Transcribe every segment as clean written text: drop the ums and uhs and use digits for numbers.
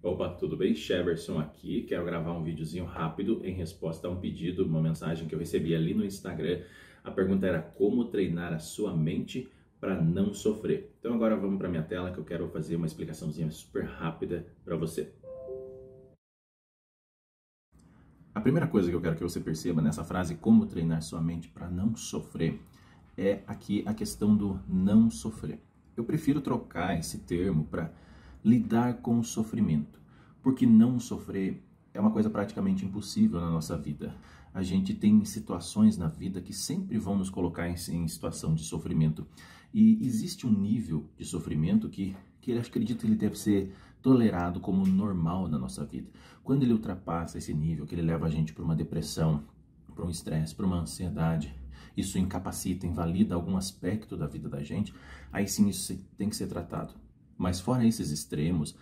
Opa, tudo bem? Sheverson aqui. Quero gravar um videozinho rápido em resposta a um pedido, uma mensagem que eu recebi ali no Instagram. A pergunta era como treinar a sua mente para não sofrer. Então agora vamos para minha tela que eu quero fazer uma explicaçãozinha super rápida para você. A primeira coisa que eu quero que você perceba nessa frase, como treinar sua mente para não sofrer, é aqui a questão do não sofrer. Eu prefiro trocar esse termo para lidar com o sofrimento, porque não sofrer é uma coisa praticamente impossível na nossa vida. A gente tem situações na vida que sempre vão nos colocar em situação de sofrimento. E existe um nível de sofrimento que eu acredito que ele deve ser tolerado como normal na nossa vida. Quando ele ultrapassa esse nível, que ele leva a gente para uma depressão, para um estresse, para uma ansiedade, isso incapacita, invalida algum aspecto da vida da gente, aí sim isso tem que ser tratado. Mas fora esses extremos,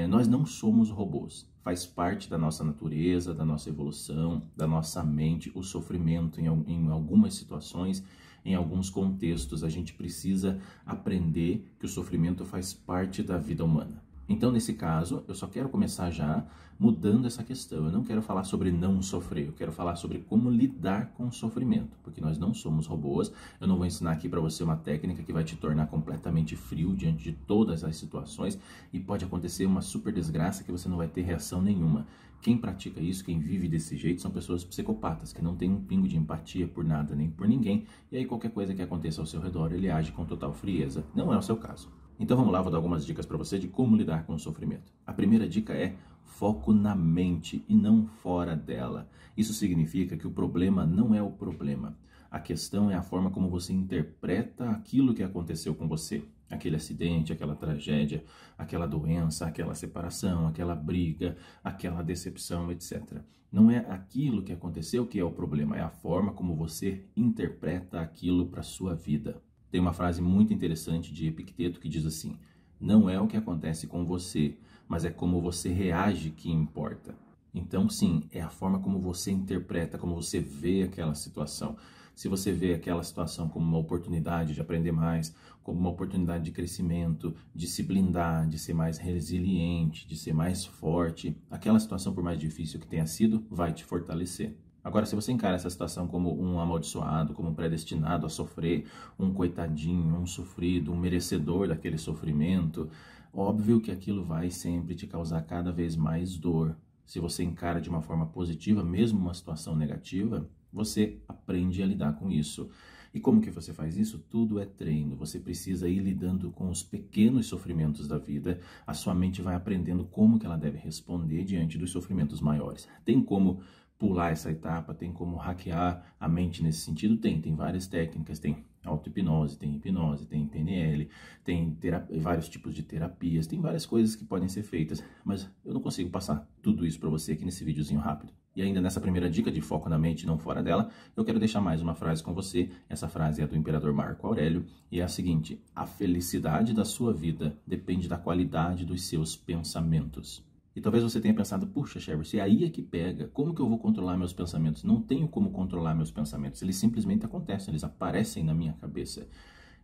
nós não somos robôs. Faz parte da nossa natureza, da nossa evolução, da nossa mente, o sofrimento em algumas situações, em alguns contextos. A gente precisa aprender que o sofrimento faz parte da vida humana. Então, nesse caso, eu só quero começar já mudando essa questão. Eu não quero falar sobre não sofrer, eu quero falar sobre como lidar com o sofrimento, porque nós não somos robôs. Eu não vou ensinar aqui para você uma técnica que vai te tornar completamente frio diante de todas as situações e pode acontecer uma super desgraça que você não vai ter reação nenhuma. Quem pratica isso, quem vive desse jeito, são pessoas psicopatas, que não têm um pingo de empatia por nada, nem por ninguém, e aí qualquer coisa que aconteça ao seu redor, ele age com total frieza. Não é o seu caso. Então vamos lá, vou dar algumas dicas para você de como lidar com o sofrimento. A primeira dica é foco na mente e não fora dela. Isso significa que o problema não é o problema. A questão é a forma como você interpreta aquilo que aconteceu com você. Aquele acidente, aquela tragédia, aquela doença, aquela separação, aquela briga, aquela decepção, etc. Não é aquilo que aconteceu que é o problema, é a forma como você interpreta aquilo para a sua vida. Tem uma frase muito interessante de Epicteto que diz assim: não é o que acontece com você, mas é como você reage que importa. Então, sim, é a forma como você interpreta, como você vê aquela situação. Se você vê aquela situação como uma oportunidade de aprender mais, como uma oportunidade de crescimento, de se blindar, de ser mais resiliente, de ser mais forte, aquela situação, por mais difícil que tenha sido, vai te fortalecer. Agora, se você encara essa situação como um amaldiçoado, como um predestinado a sofrer, um coitadinho, um sofrido, um merecedor daquele sofrimento, óbvio que aquilo vai sempre te causar cada vez mais dor. Se você encara de uma forma positiva, mesmo uma situação negativa, você aprende a lidar com isso. E como que você faz isso? Tudo é treino. Você precisa ir lidando com os pequenos sofrimentos da vida. A sua mente vai aprendendo como que ela deve responder diante dos sofrimentos maiores. Tem como pular essa etapa, tem como hackear a mente nesse sentido? Tem várias técnicas, tem auto-hipnose, tem PNL, tem vários tipos de terapias, tem várias coisas que podem ser feitas, mas eu não consigo passar tudo isso para você aqui nesse videozinho rápido. E ainda nessa primeira dica de foco na mente e não fora dela, eu quero deixar mais uma frase com você. Essa frase é do imperador Marco Aurélio e é a seguinte: a felicidade da sua vida depende da qualidade dos seus pensamentos. E talvez você tenha pensado, puxa, Sheverson, e aí é que pega, como que eu vou controlar meus pensamentos? Não tenho como controlar meus pensamentos, eles simplesmente acontecem, eles aparecem na minha cabeça.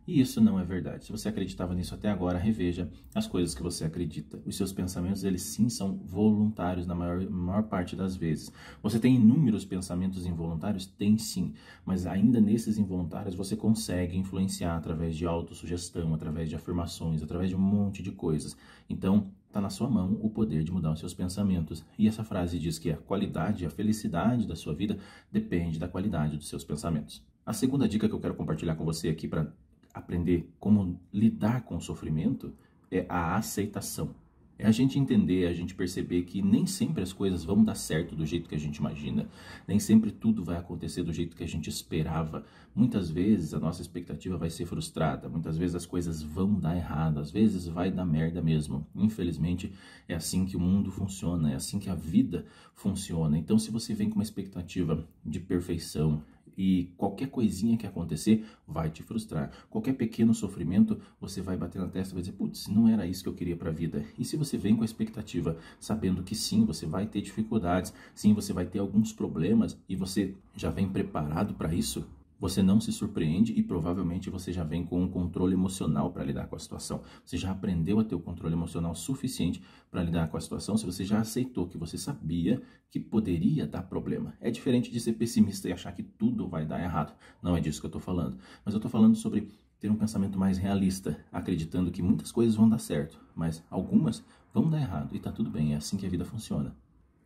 E isso não é verdade. Se você acreditava nisso até agora, reveja as coisas que você acredita. Os seus pensamentos, eles sim são voluntários na maior parte das vezes. Você tem inúmeros pensamentos involuntários? Tem sim. Mas ainda nesses involuntários, você consegue influenciar através de autossugestão, através de afirmações, através de um monte de coisas. Então, está na sua mão o poder de mudar os seus pensamentos. E essa frase diz que a qualidade, a felicidade da sua vida depende da qualidade dos seus pensamentos. A segunda dica que eu quero compartilhar com você aqui para aprender como lidar com o sofrimento é a aceitação. É a gente entender, a gente perceber que nem sempre as coisas vão dar certo do jeito que a gente imagina. Nem sempre tudo vai acontecer do jeito que a gente esperava. Muitas vezes a nossa expectativa vai ser frustrada. Muitas vezes as coisas vão dar errado. Às vezes vai dar merda mesmo. Infelizmente é assim que o mundo funciona. É assim que a vida funciona. Então se você vem com uma expectativa de perfeição, e qualquer coisinha que acontecer vai te frustrar. Qualquer pequeno sofrimento, você vai bater na testa e vai dizer, putz, não era isso que eu queria para a vida. E se você vem com a expectativa, sabendo que sim, você vai ter dificuldades, sim, você vai ter alguns problemas e você já vem preparado para isso, Você não se surpreende e provavelmente você já vem com um controle emocional para lidar com a situação. Você já aprendeu a ter o controle emocional suficiente para lidar com a situação se você já aceitou que você sabia que poderia dar problema. É diferente de ser pessimista e achar que tudo vai dar errado. Não é disso que eu estou falando. Mas eu estou falando sobre ter um pensamento mais realista, acreditando que muitas coisas vão dar certo, mas algumas vão dar errado e está tudo bem, é assim que a vida funciona.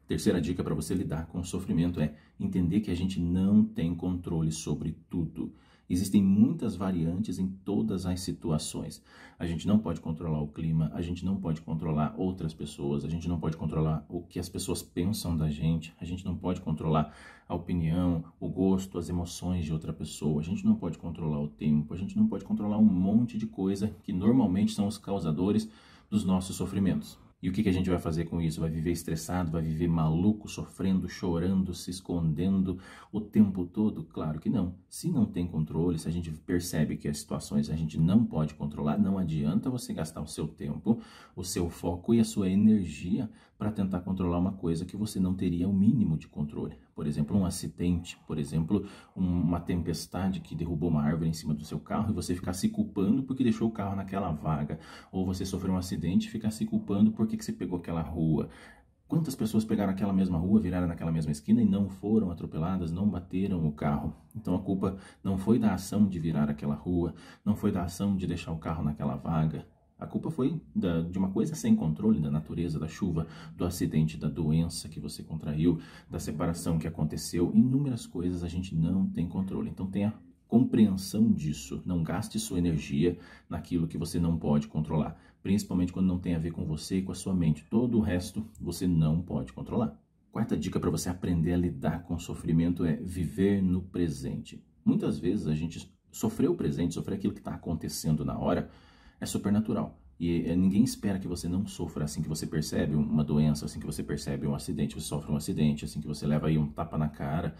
Terceira dica para você lidar com o sofrimento é entender que a gente não tem controle sobre tudo. Existem muitas variantes em todas as situações. A gente não pode controlar o clima, a gente não pode controlar outras pessoas, a gente não pode controlar o que as pessoas pensam da gente, a gente não pode controlar a opinião, o gosto, as emoções de outra pessoa, a gente não pode controlar o tempo, a gente não pode controlar um monte de coisa que normalmente são os causadores dos nossos sofrimentos. E o que a gente vai fazer com isso? Vai viver estressado, vai viver maluco, sofrendo, chorando, se escondendo o tempo todo? Claro que não. Se não tem controle, se a gente percebe que as situações a gente não pode controlar, não adianta você gastar o seu tempo, o seu foco e a sua energia para tentar controlar uma coisa que você não teria o mínimo de controle. Por exemplo, um acidente, por exemplo, uma tempestade que derrubou uma árvore em cima do seu carro e você ficar se culpando porque deixou o carro naquela vaga. Ou você sofreu um acidente e ficar se culpando porque que você pegou aquela rua. Quantas pessoas pegaram aquela mesma rua, viraram naquela mesma esquina e não foram atropeladas, não bateram o carro? Então a culpa não foi da ação de virar aquela rua, não foi da ação de deixar o carro naquela vaga. A culpa foi de uma coisa sem controle, da natureza, da chuva, do acidente, da doença que você contraiu, da separação que aconteceu. Inúmeras coisas a gente não tem controle. Então tenha compreensão disso. Não gaste sua energia naquilo que você não pode controlar, principalmente quando não tem a ver com você e com a sua mente. Todo o resto você não pode controlar. Quarta dica para você aprender a lidar com o sofrimento é viver no presente. Muitas vezes a gente sofrer o presente, sofrer aquilo que está acontecendo na hora, é super natural. E ninguém espera que você não sofra assim que você percebe uma doença, assim que você percebe um acidente, você sofre um acidente, assim que você leva aí um tapa na cara.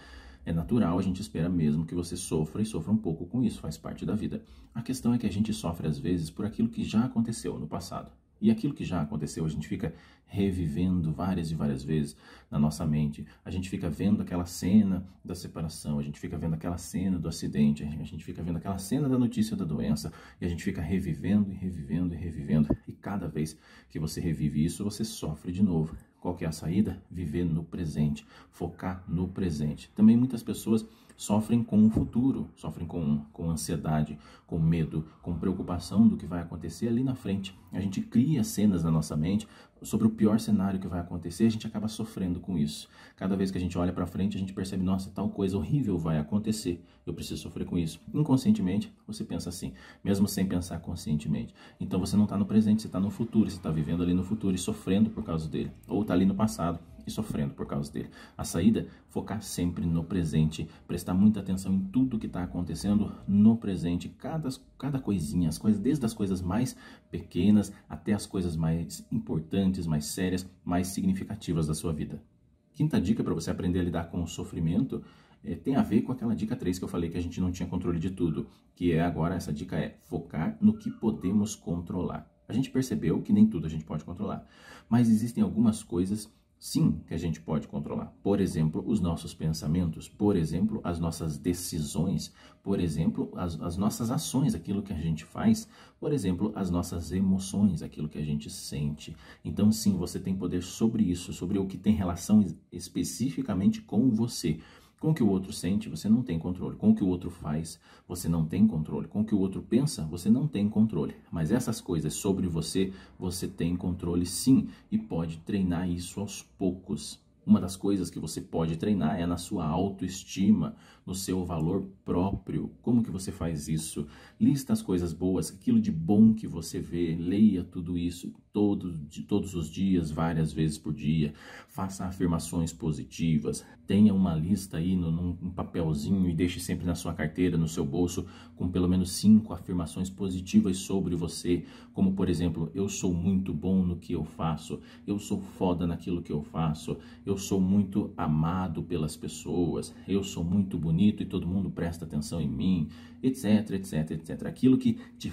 É natural, a gente espera mesmo que você sofra e sofra um pouco com isso, faz parte da vida. A questão é que a gente sofre às vezes por aquilo que já aconteceu no passado. E aquilo que já aconteceu, a gente fica revivendo várias e várias vezes na nossa mente. A gente fica vendo aquela cena da separação, a gente fica vendo aquela cena do acidente, a gente fica vendo aquela cena da notícia da doença, e a gente fica revivendo e revivendo e revivendo. E cada vez que você revive isso, você sofre de novo. Qual que é a saída? Viver no presente, focar no presente. Também muitas pessoas sofrem com o futuro, sofrem com ansiedade, com medo, com preocupação do que vai acontecer ali na frente. A gente cria cenas na nossa mente sobre o pior cenário que vai acontecer, a gente acaba sofrendo com isso. Cada vez que a gente olha para frente, a gente percebe, nossa, tal coisa horrível vai acontecer, eu preciso sofrer com isso. Inconscientemente, você pensa assim, mesmo sem pensar conscientemente. Então você não está no presente, você está no futuro, você está vivendo ali no futuro e sofrendo por causa dele. Ou está ali no passado e sofrendo por causa dele. A saída, focar sempre no presente, prestar muita atenção em tudo que está acontecendo no presente, cada coisinha, as coisas, desde as coisas mais pequenas até as coisas mais importantes, mais sérias, mais significativas da sua vida. Quinta dica para você aprender a lidar com o sofrimento tem a ver com aquela dica 3 que eu falei que a gente não tinha controle de tudo, que é agora, essa dica é focar no que podemos controlar. A gente percebeu que nem tudo a gente pode controlar, mas existem algumas coisas sim que a gente pode controlar. Por exemplo, os nossos pensamentos, por exemplo, as nossas decisões, por exemplo, as nossas ações, aquilo que a gente faz, por exemplo, as nossas emoções, aquilo que a gente sente. Então sim, você tem poder sobre isso, sobre o que tem relação especificamente com você. Com o que o outro sente, você não tem controle. Com o que o outro faz, você não tem controle. Com o que o outro pensa, você não tem controle. Mas essas coisas sobre você, você tem controle sim. E pode treinar isso aos poucos. Uma das coisas que você pode treinar é na sua autoestima, no seu valor próprio. Como que você faz isso? Lista as coisas boas, aquilo de bom que você vê, leia tudo isso todos os dias, várias vezes por dia. Faça afirmações positivas. Tenha uma lista aí num papelzinho e deixe sempre na sua carteira, no seu bolso, com pelo menos 5 afirmações positivas sobre você. Como, por exemplo, eu sou muito bom no que eu faço, eu sou foda naquilo que eu faço, eu sou muito amado pelas pessoas, eu sou muito bonito e todo mundo presta atenção em mim, etc, etc, etc. Aquilo que te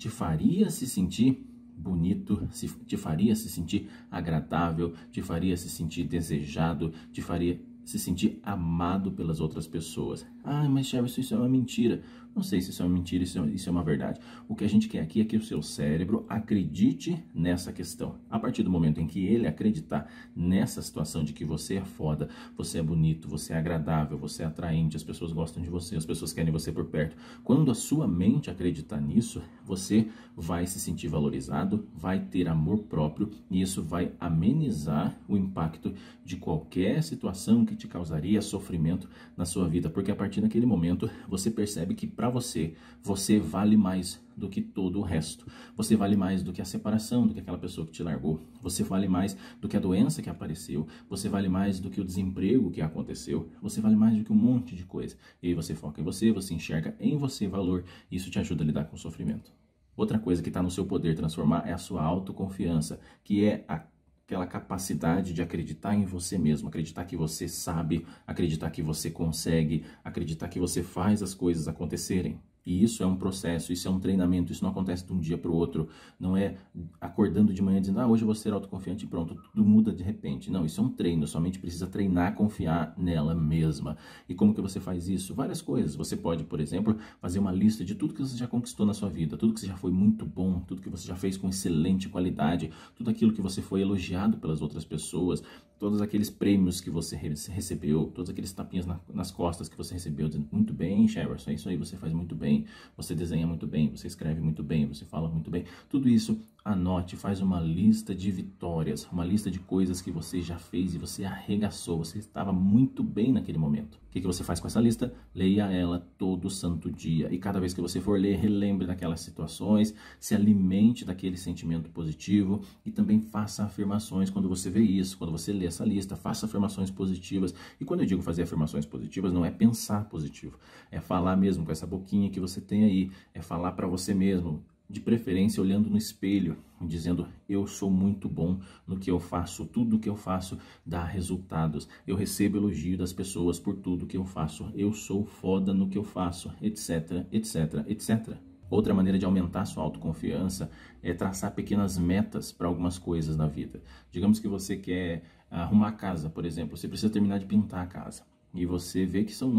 faria se sentir bonito, te faria se sentir agradável, te faria se sentir desejado, te faria se sentir amado pelas outras pessoas. Ah, mas Jefferson, isso é uma mentira. Não sei se isso é uma mentira, isso é uma verdade. O que a gente quer aqui é que o seu cérebro acredite nessa questão. A partir do momento em que ele acreditar nessa situação de que você é foda, você é bonito, você é agradável, você é atraente, as pessoas gostam de você, as pessoas querem você por perto. Quando a sua mente acreditar nisso, você vai se sentir valorizado, vai ter amor próprio e isso vai amenizar o impacto de qualquer situação que te causaria sofrimento na sua vida, porque a partir daquele momento você percebe que para você, você vale mais do que todo o resto. Você vale mais do que a separação, do que aquela pessoa que te largou. Você vale mais do que a doença que apareceu. Você vale mais do que o desemprego que aconteceu. Você vale mais do que um monte de coisa. E aí você foca em você, você enxerga em você valor. E isso te ajuda a lidar com o sofrimento. Outra coisa que está no seu poder transformar é a sua autoconfiança, que é aquela capacidade de acreditar em você mesmo, acreditar que você sabe, acreditar que você consegue, acreditar que você faz as coisas acontecerem. E isso é um processo, isso é um treinamento, isso não acontece de um dia para o outro, não é acordando de manhã dizendo, hoje eu vou ser autoconfiante e pronto, tudo muda de repente. Não, isso é um treino, sua mente precisa treinar, confiar nela mesma. E como que você faz isso? Várias coisas. Você pode, por exemplo, fazer uma lista de tudo que você já conquistou na sua vida, tudo que você já foi muito bom, tudo que você já fez com excelente qualidade, tudo aquilo que você foi elogiado pelas outras pessoas, todos aqueles prêmios que você recebeu, todos aqueles tapinhas nas costas que você recebeu, dizendo, muito bem, Jefferson, é isso aí, você faz muito bem, você desenha muito bem, você escreve muito bem, você fala muito bem. Tudo isso, anote, faz uma lista de vitórias, uma lista de coisas que você já fez e você arregaçou, você estava muito bem naquele momento. O que você faz com essa lista? Leia ela todo santo dia. E cada vez que você for ler, relembre daquelas situações, se alimente daquele sentimento positivo e também faça afirmações quando você vê isso, quando você lê essa lista, faça afirmações positivas. E quando eu digo fazer afirmações positivas, não é pensar positivo, é falar mesmo com essa boquinha que você tem aí, é falar para você mesmo, de preferência olhando no espelho, dizendo, eu sou muito bom no que eu faço, tudo que eu faço dá resultados, eu recebo elogio das pessoas por tudo que eu faço, eu sou foda no que eu faço, etc, etc, etc. Outra maneira de aumentar sua autoconfiança é traçar pequenas metas para algumas coisas na vida. Digamos que você quer arrumar a casa, por exemplo, você precisa terminar de pintar a casa. E você vê que são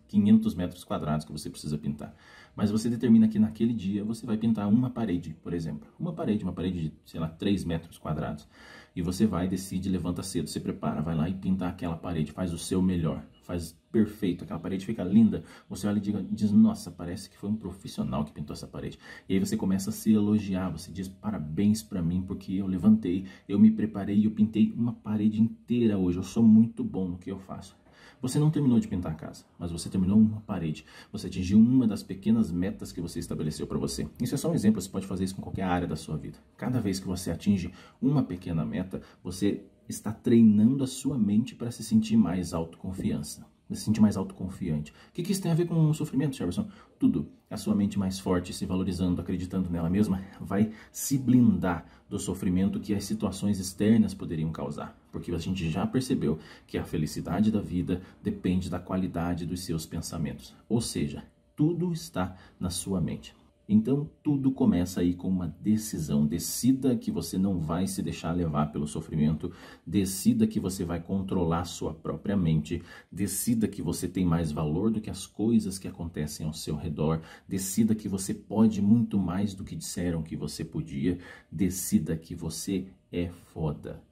500 metros quadrados que você precisa pintar. Mas você determina que naquele dia você vai pintar uma parede, por exemplo. Uma parede de, sei lá, 3 metros quadrados. E você vai, decide, levanta cedo, se prepara, vai lá e pinta aquela parede, faz o seu melhor, faz perfeito, aquela parede fica linda. Você olha e diz, nossa, parece que foi um profissional que pintou essa parede. E aí você começa a se elogiar, você diz, parabéns pra mim, porque eu levantei, eu me preparei e eu pintei uma parede inteira hoje, eu sou muito bom no que eu faço. Você não terminou de pintar a casa, mas você terminou uma parede. Você atingiu uma das pequenas metas que você estabeleceu para você. Isso é só um exemplo, você pode fazer isso com qualquer área da sua vida. Cada vez que você atinge uma pequena meta, você está treinando a sua mente para se sentir mais autoconfiança. Se sentir mais autoconfiante. O que isso tem a ver com o sofrimento, Jefferson? Tudo. A sua mente mais forte, se valorizando, acreditando nela mesma, vai se blindar do sofrimento que as situações externas poderiam causar. Porque a gente já percebeu que a felicidade da vida depende da qualidade dos seus pensamentos. Ou seja, tudo está na sua mente. Então, tudo começa aí com uma decisão. Decida que você não vai se deixar levar pelo sofrimento. Decida que você vai controlar sua própria mente. Decida que você tem mais valor do que as coisas que acontecem ao seu redor. Decida que você pode muito mais do que disseram que você podia. Decida que você é foda.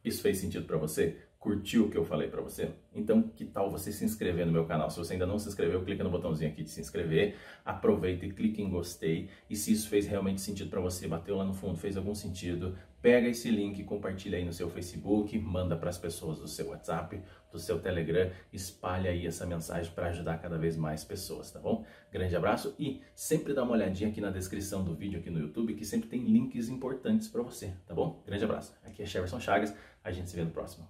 Isso fez sentido para você? Curtiu o que eu falei para você? Então, que tal você se inscrever no meu canal? Se você ainda não se inscreveu, clica no botãozinho aqui de se inscrever, aproveita e clique em gostei. E se isso fez realmente sentido para você, bateu lá no fundo, fez algum sentido, pega esse link, compartilha aí no seu Facebook, manda para as pessoas do seu WhatsApp, do seu Telegram, espalha aí essa mensagem para ajudar cada vez mais pessoas, tá bom? Grande abraço e sempre dá uma olhadinha aqui na descrição do vídeo aqui no YouTube, que sempre tem links importantes para você, tá bom? Grande abraço. Aqui é Jefferson Chagas, a gente se vê no próximo.